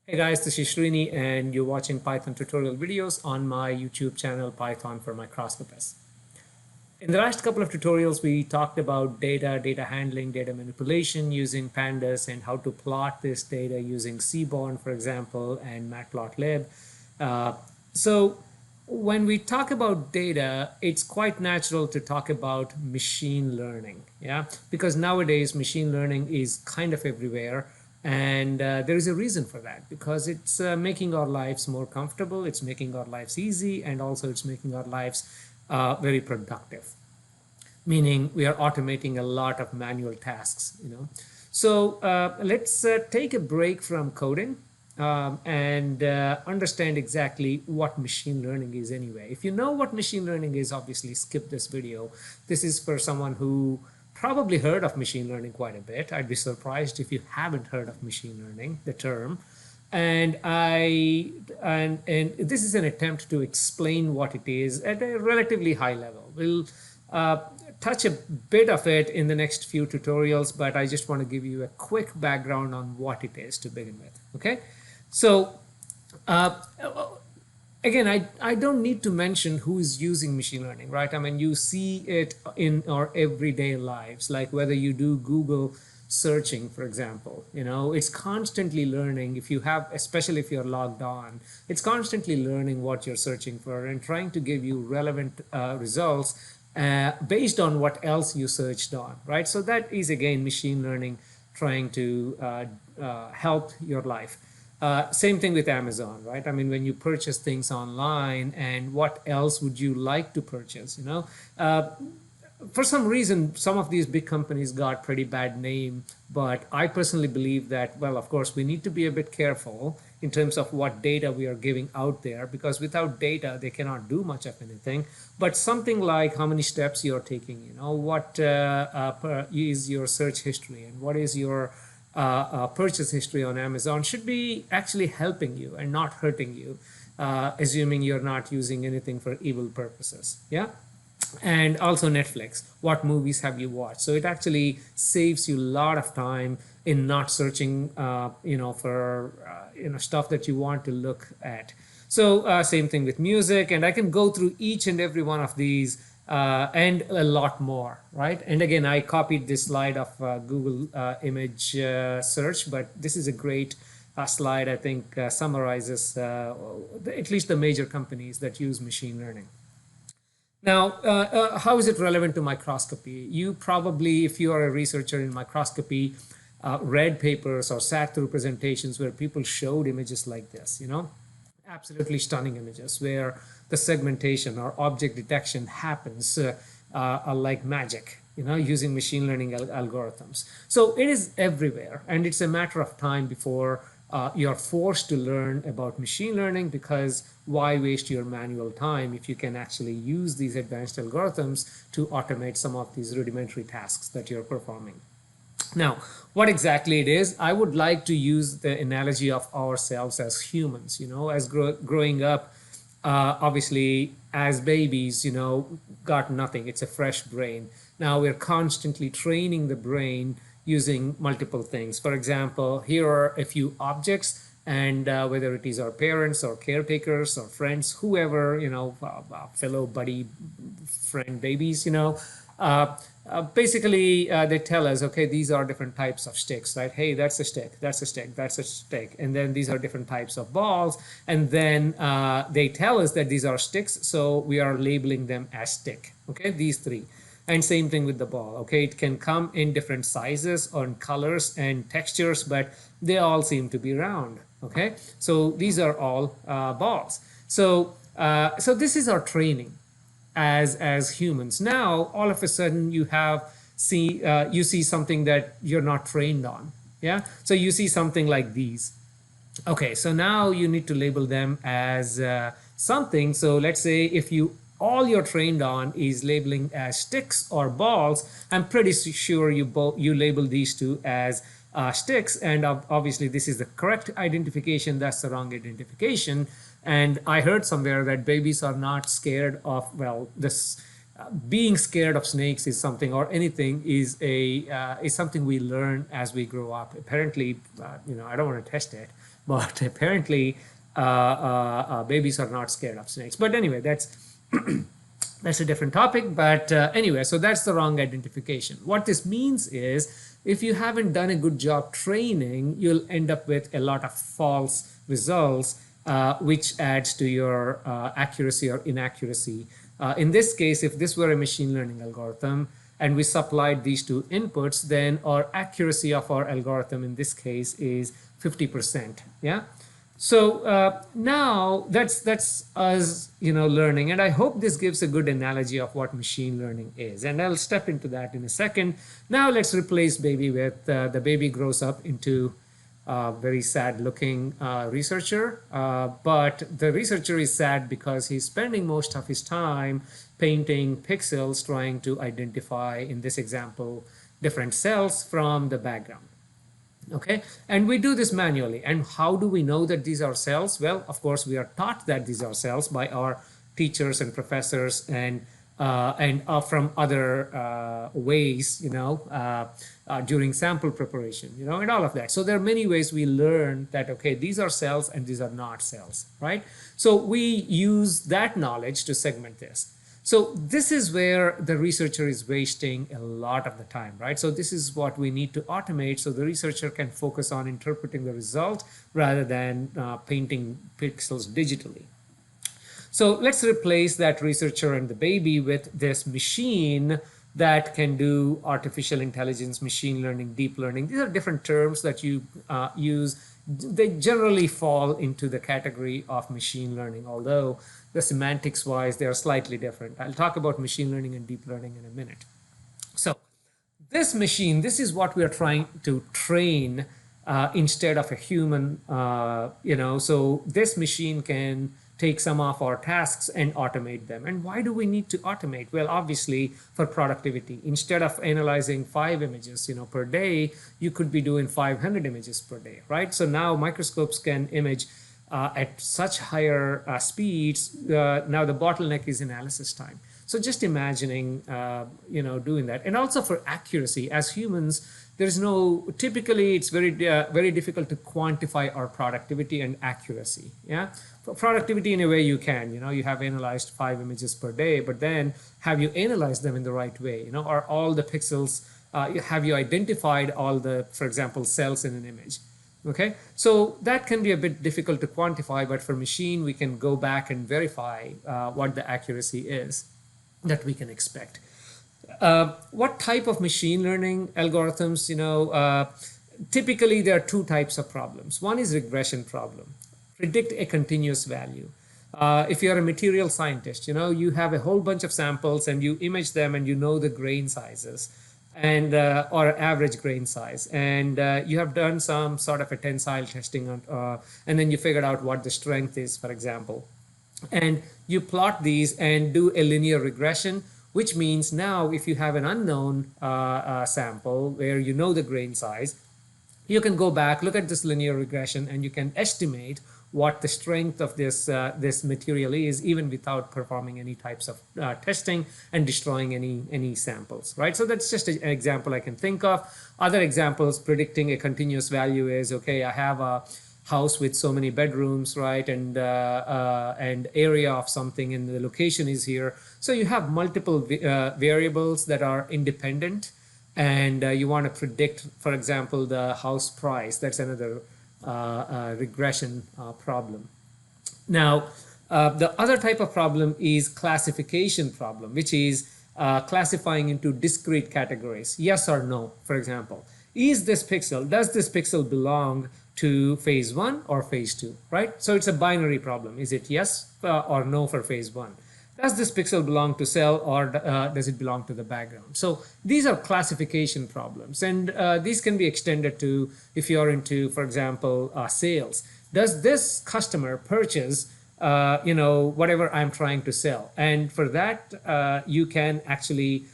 Hey guys, this is Srini and you're watching Python tutorial videos on my YouTube channel Python for Microscopists. In the last couple of tutorials, we talked about data handling, data manipulation using pandas and how to plot this data using Seaborn, for example, and Matplotlib. Uh, so when we talk about data, it's quite natural to talk about machine learning, yeah? Because nowadays machine learning is kind of everywhere. And there is a reason for that because it's making our lives more comfortable, it's making our lives easy, and also it's making our lives very productive, meaning we are automating a lot of manual tasks. So let's take a break from coding and understand exactly what machine learning is anyway. If you know what machine learning is, obviously skip this video. This is for someone who probably heard of machine learning quite a bit. I'd be surprised if you haven't heard of machine learning, the term. And this is an attempt to explain what it is at a relatively high level. We'll touch a bit of it in the next few tutorials, but I just want to give you a quick background on what it is to begin with. Okay, so uh, again, I don't need to mention who is using machine learning, right? I mean, you see it in our everyday lives, like whether you do Google searching, for example, it's constantly learning. If you have, especially if you're logged on, it's constantly learning what you're searching for and trying to give you relevant results based on what else you searched on, right? So that is, again, machine learning trying to help your life. Same thing with Amazon, right? I mean, when you purchase things online, and what else would you like to purchase? For some reason, some of these big companies got pretty bad name, but I personally believe that, well, of course, we need to be a bit careful in terms of what data we are giving out there, because without data, they cannot do much of anything. But something like how many steps you're taking, what is your search history and what is your purchase history on Amazon should be actually helping you and not hurting you, assuming you're not using anything for evil purposes. Yeah. And also Netflix, what movies have you watched? So it actually saves you a lot of time in not searching, for stuff that you want to look at. So same thing with music, and I can go through each and every one of these and a lot more, right? And again, I copied this slide of Google image search, but this is a great slide, I think, summarizes at least the major companies that use machine learning. Now, how is it relevant to microscopy? You probably, if you are a researcher in microscopy, read papers or sat through presentations where people showed images like this, absolutely stunning images where the segmentation or object detection happens like magic, using machine learning algorithms. So it is everywhere, and it's a matter of time before you're forced to learn about machine learning, because why waste your manual time if you can actually use these advanced algorithms to automate some of these rudimentary tasks that you're performing. Now, what exactly it is, I would like to use the analogy of ourselves as humans, as growing up, obviously as babies, got nothing. It's a fresh brain. Now we're constantly training the brain using multiple things. For example, here are a few objects, and whether it is our parents or caretakers or friends, whoever, fellow buddy, friend, babies, basically they tell us, okay, these are different types of sticks, right? Hey, that's a stick, that's a stick, that's a stick. And then these are different types of balls. And then they tell us that these are sticks, so we are labeling them as stick, okay, these three. And same thing with the ball, okay? It can come in different sizes and colors and textures, but they all seem to be round, okay? So these are all balls. So this is our training as humans. Now, all of a sudden, you see something that you're not trained on, yeah? So you see something like these. Okay, so now you need to label them as something. So let's say if all you're trained on is labeling as sticks or balls, I'm pretty sure you label these two as sticks, and obviously this is the correct identification, that's the wrong identification. And I heard somewhere that babies are not scared of, well, this being scared of snakes is something, or anything is something we learn as we grow up. Apparently, I don't want to test it, but apparently babies are not scared of snakes. But anyway, that's a different topic. But anyway, so that's the wrong identification. What this means is, if you haven't done a good job training, you'll end up with a lot of false results, which adds to your accuracy or inaccuracy. In this case, if this were a machine learning algorithm and we supplied these two inputs, then our accuracy of our algorithm in this case is 50%. Yeah. So now that's us, learning, and I hope this gives a good analogy of what machine learning is, and I'll step into that in a second. Now let's replace baby with the baby grows up into a very sad-looking researcher, but the researcher is sad because he's spending most of his time painting pixels, trying to identify, in this example, different cells from the background. Okay, and we do this manually. And how do we know that these are cells? Well, of course, we are taught that these are cells by our teachers and professors, and from other ways, during sample preparation, and all of that. So there are many ways we learn that, okay, these are cells and these are not cells, right? So we use that knowledge to segment this. So this is where the researcher is wasting a lot of the time, right? So this is what we need to automate, so the researcher can focus on interpreting the result rather than painting pixels digitally. So let's replace that researcher and the baby with this machine that can do artificial intelligence, machine learning, deep learning. These are different terms that you use. They generally fall into the category of machine learning, although the semantics wise, they are slightly different. I'll talk about machine learning and deep learning in a minute. So this machine, this is what we are trying to train instead of a human, so this machine can take some of our tasks and automate them. And why do we need to automate? Well, obviously for productivity. Instead of analyzing 5 images, per day, you could be doing 500 images per day, right? So now microscopes can image at such higher speeds. Now the bottleneck is analysis time. So just imagining, doing that. And also for accuracy, as humans, typically it's very difficult to quantify our productivity and accuracy. Yeah. For productivity, in a way you can, you have analyzed 5 images per day, but then have you analyzed them in the right way? Are all the pixels, have you identified all the, for example, cells in an image? Okay, so that can be a bit difficult to quantify, but for machine, we can go back and verify what the accuracy is that we can expect. What type of machine learning algorithms, typically there are 2 types of problems. One is regression problem, predict a continuous value. If you're a material scientist, you have a whole bunch of samples and you image them and the grain sizes, and or average grain size, and you have done some sort of a tensile testing and then you figured out what the strength is, for example, and you plot these and do a linear regression, which means now if you have an unknown sample where the grain size, you can go back, look at this linear regression, and you can estimate what the strength of this material is, even without performing any types of testing and destroying any samples, right? So that's just an example I can think of. Other examples predicting a continuous value is, okay, I have a house with so many bedrooms, right, and area of something, and the location is here. So you have multiple variables that are independent, and you want to predict, for example, the house price. That's another regression problem. Now, the other type of problem is classification problem, which is classifying into discrete categories, yes or no. For example, does this pixel belong to phase 1 or phase 2, right? So it's a binary problem. Is it yes or no for phase 1? Does this pixel belong to cell, or does it belong to the background? So these are classification problems, and these can be extended to if you're into, for example, sales. Does this customer purchase whatever I'm trying to sell? And for that, you can actually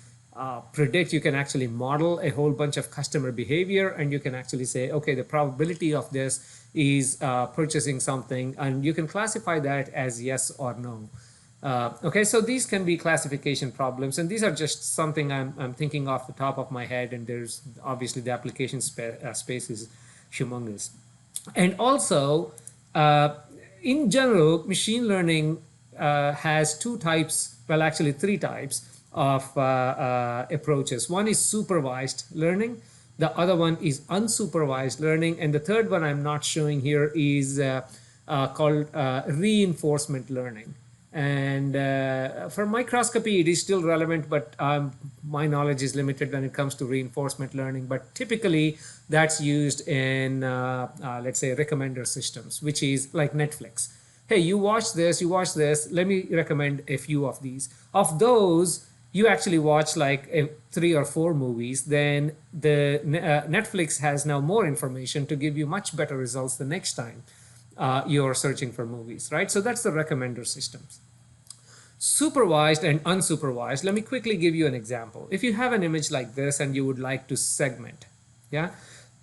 predict, you can actually model a whole bunch of customer behavior, and you can actually say, okay, the probability of this is purchasing something, and you can classify that as yes or no. Okay, so these can be classification problems, and these are just something I'm thinking off the top of my head, and there's obviously the application space is humongous. And also, uh, in general, machine learning has two types, well, actually three types of approaches. One is supervised learning, the other one is unsupervised learning, and the third one I'm not showing here is called reinforcement learning. And for microscopy, it is still relevant, but my knowledge is limited when it comes to reinforcement learning. But typically, that's used in, let's say, recommender systems, which is like Netflix. Hey, you watch this, let me recommend a few of these. Of those, you actually watch like 3 or 4 movies, then the Netflix has now more information to give you much better results the next time you're searching for movies, right? So that's the recommender systems. Supervised and unsupervised. Let me quickly give you an example. If you have an image like this and you would like to segment, yeah?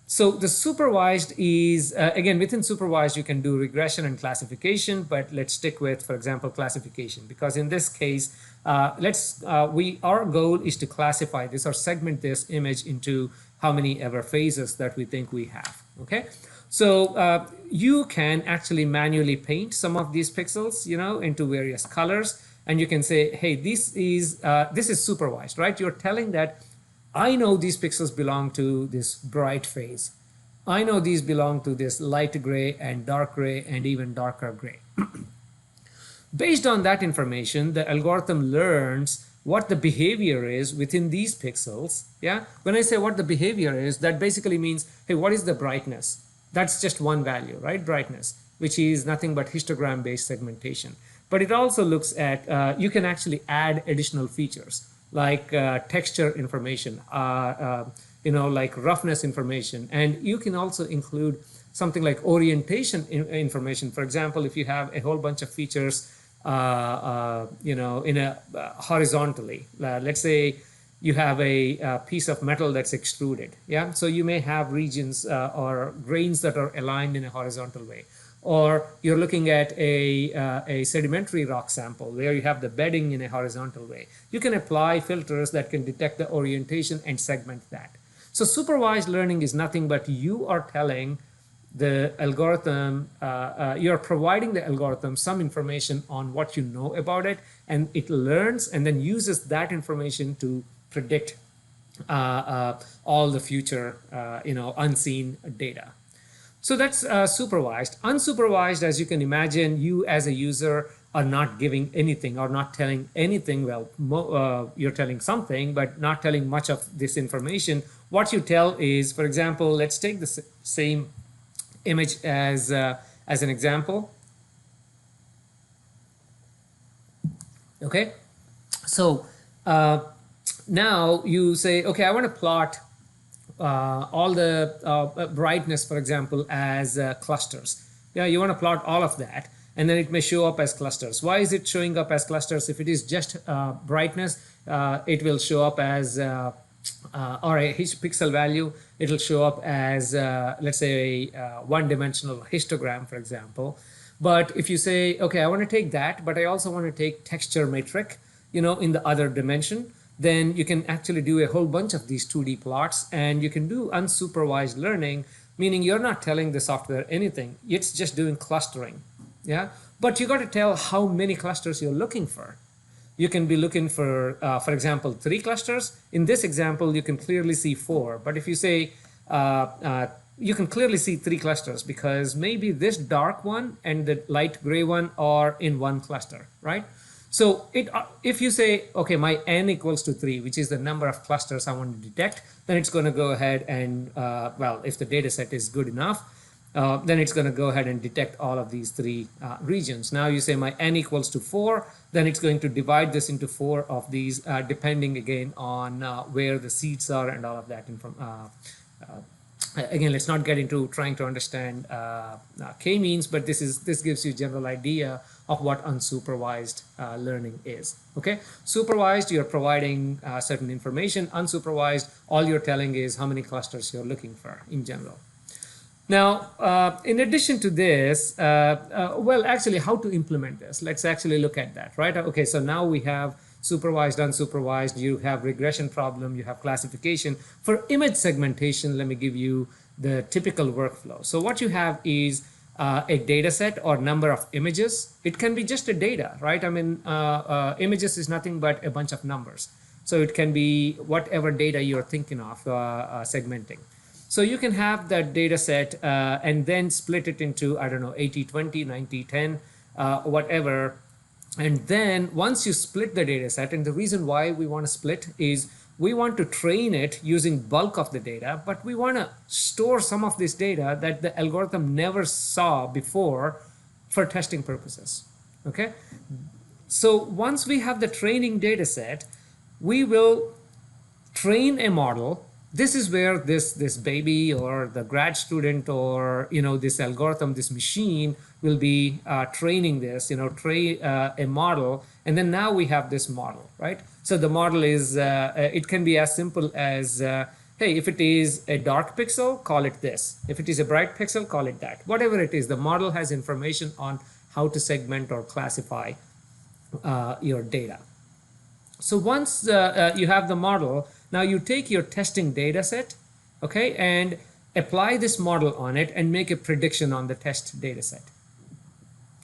So the supervised is, again, within supervised, you can do regression and classification, but let's stick with, for example, classification, because in this case, our goal is to classify this or segment this image into how many ever phases that we think we have, okay? So you can actually manually paint some of these pixels, into various colors, and you can say, hey, this is supervised, right? You're telling that I know these pixels belong to this bright phase. I know these belong to this light gray and dark gray and even darker gray. Based on that information, the algorithm learns what the behavior is within these pixels. Yeah. When I say what the behavior is, that basically means, hey, what is the brightness? That's just one value, right? Brightness, which is nothing but histogram-based segmentation. But it also looks at, you can actually add additional features like texture information, like roughness information. And you can also include something like orientation information. For example, if you have a whole bunch of features, horizontally, let's say you have a piece of metal that's extruded. Yeah. So you may have regions or grains that are aligned in a horizontal way. Or you're looking at a sedimentary rock sample where you have the bedding in a horizontal way. You can apply filters that can detect the orientation and segment that. So supervised learning is nothing but you are telling the algorithm, you're providing the algorithm some information on what you know about it, and it learns and then uses that information to predict all the future, unseen data. So that's supervised. Unsupervised, as you can imagine, you as a user are not giving anything or not telling anything. Well, you're telling something, but not telling much of this information. What you tell is, for example, let's take the same image as an example. Okay, so now you say, okay, I want to plot all the brightness, for example, as clusters. Yeah, you want to plot all of that, and then it may show up as clusters. Why is it showing up as clusters? If it is just brightness, it will show up as, or a pixel value, it will show up as, let's say, a one-dimensional histogram, for example. But if you say, okay, I want to take that, but I also want to take texture metric, in the other dimension, then you can actually do a whole bunch of these 2D plots, and you can do unsupervised learning, meaning you're not telling the software anything. It's just doing clustering. Yeah, but you got to tell how many clusters you're looking for. You can be looking for example, 3 clusters. In this example, you can clearly see 4. But if you say, you can clearly see 3 clusters because maybe this dark one and the light gray one are in one cluster, right? So if you say, okay, my n equals to 3, which is the number of clusters I want to detect, then it's going to go ahead and, if the data set is good enough, then it's going to go ahead and detect all of these 3 regions. Now you say my n equals to 4, then it's going to divide this into 4 of these, depending again on where the seeds are and all of that. Again, let's not get into trying to understand k-means, but this gives you a general idea of what unsupervised learning is. Okay, supervised, you're providing certain information. Unsupervised, all you're telling is how many clusters you're looking for in general. Now, in addition to this, well, actually, how to implement this? Let's actually look at that, right? Okay, so now we have supervised, unsupervised, you have regression problem, you have classification. For image segmentation, let me give you the typical workflow. So what you have is a data set or number of images. It can be just a data, right? I mean, images is nothing but a bunch of numbers. So it can be whatever data you're thinking of segmenting. So you can have that data set and then split it into, I don't know, 80-20, 90-10, whatever. And then once you split the data set, and the reason why we want to split is we want to train it using bulk of the data, but we want to store some of this data that the algorithm never saw before for testing purposes. Okay? So once we have the training data set, we will train a model. This is where this baby or the grad student or this algorithm, this machine will be training this, train a model, and then now we have this model, right? So the model is it can be as simple as hey, if it is a dark pixel, call it this. If it is a bright pixel, call it that. Whatever it is, the model has information on how to segment or classify your data. So once you have the model, now you take your testing data set, okay, and apply this model on it and make a prediction on the test data set.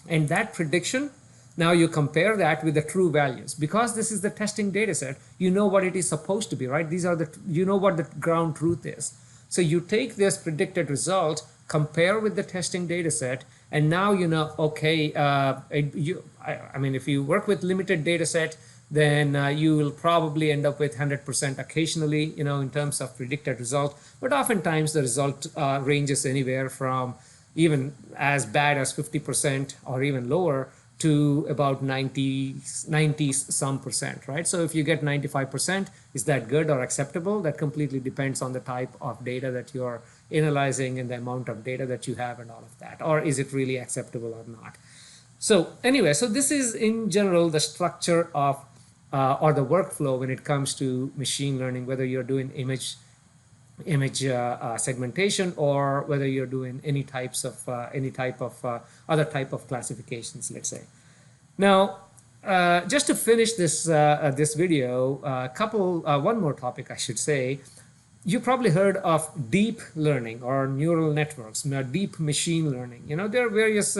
And that prediction, now you compare that with the true values. Because this is the testing data set, you know what it is supposed to be, right? These are you know what the ground truth is. So you take this predicted result, compare with the testing data set, and now you know, okay, I mean, if you work with limited data set, then you will probably end up with 100% occasionally, in terms of predicted result. But oftentimes the result ranges anywhere from even as bad as 50% or even lower to about 90 some percent, right? So if you get 95%, is that good or acceptable? That completely depends on the type of data that you're analyzing and the amount of data that you have and all of that. Or is it really acceptable or not? So anyway, so this is in general the structure of or the workflow when it comes to machine learning, whether you're doing image segmentation or whether you're doing any type of other type of classifications, let's say. Now, just to finish this this video, one more topic I should say. You probably heard of deep learning or neural networks, deep machine learning. There are various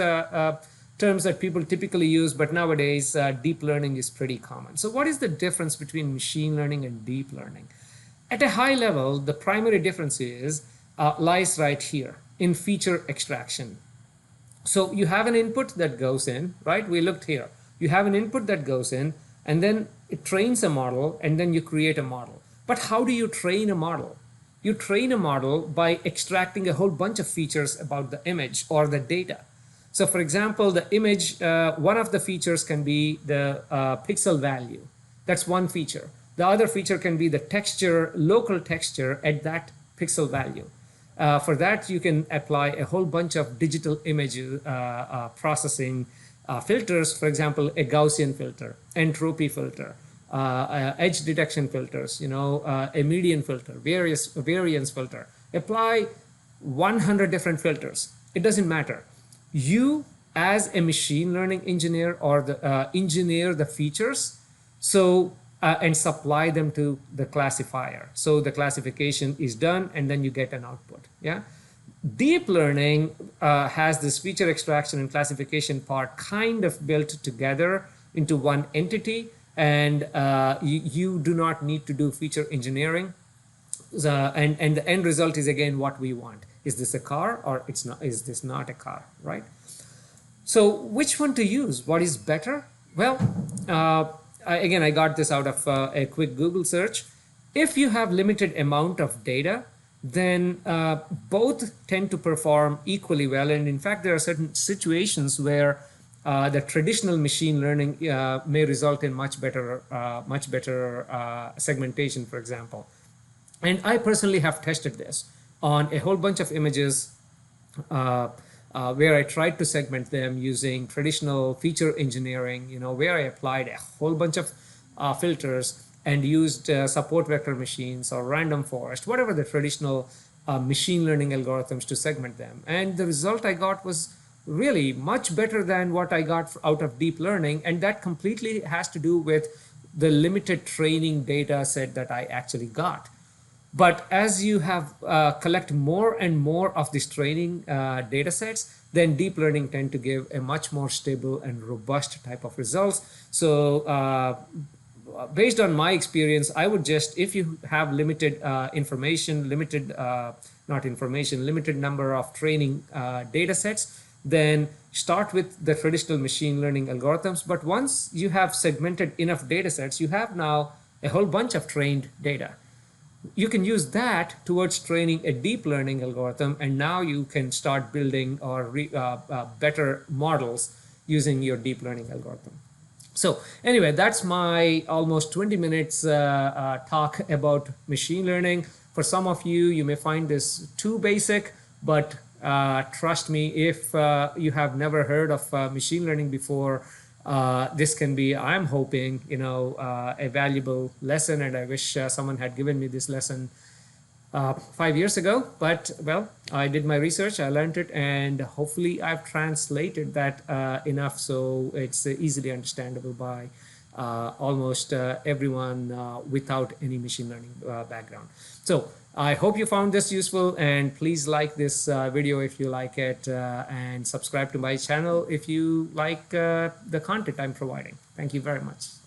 terms that people typically use, but nowadays deep learning is pretty common. So what is the difference between machine learning and deep learning? At a high level, the primary difference lies right here in feature extraction. So you have an input that goes in, right? We looked here. You have an input that goes in, and then it trains a model, and then you create a model. But how do you train a model? You train a model by extracting a whole bunch of features about the image or the data. So for example, the image, one of the features can be the pixel value. That's one feature. The other feature can be the texture, local texture at that pixel value. For that, you can apply a whole bunch of digital image processing filters. For example, a Gaussian filter, entropy filter, edge detection filters, a median filter, variance filter. Apply 100 different filters. It doesn't matter. You, as a machine learning engineer, or engineer the features, so and supply them to the classifier. So the classification is done, and then you get an output. Yeah. Deep learning has this feature extraction and classification part kind of built together into one entity, and you do not need to do feature engineering. And the end result is again what we want. Is this a car or it's not? Is this not a car, right? So which one to use? What is better? Well, again, I got this out of a quick Google search. If you have limited amount of data, then both tend to perform equally well. And in fact, there are certain situations where the traditional machine learning may result in much better segmentation, for example. And I personally have tested this on a whole bunch of images where I tried to segment them using traditional feature engineering, where I applied a whole bunch of filters and used support vector machines or random forest, whatever the traditional machine learning algorithms to segment them. And the result I got was really much better than what I got out of deep learning. And that completely has to do with the limited training data set that I actually got. But as you have collect more and more of these training data sets, then deep learning tend to give a much more stable and robust type of results. So based on my experience, I would just, if you have limited information, limited number of training data sets, then start with the traditional machine learning algorithms. But once you have segmented enough data sets, you have now a whole bunch of trained data. You can use that towards training a deep learning algorithm, and now you can start building or better models using your deep learning algorithm. So anyway, that's my almost 20 minutes talk about machine learning. For some of you, you may find this too basic, but trust me, if you have never heard of machine learning before, this can be, I'm hoping, a valuable lesson, and I wish someone had given me this lesson 5 years ago. But well, I did my research, I learned it, and hopefully I've translated that enough so it's easily understandable by almost everyone without any machine learning background. So I hope you found this useful, and please like this video if you like it, and subscribe to my channel if you like the content I'm providing. Thank you very much.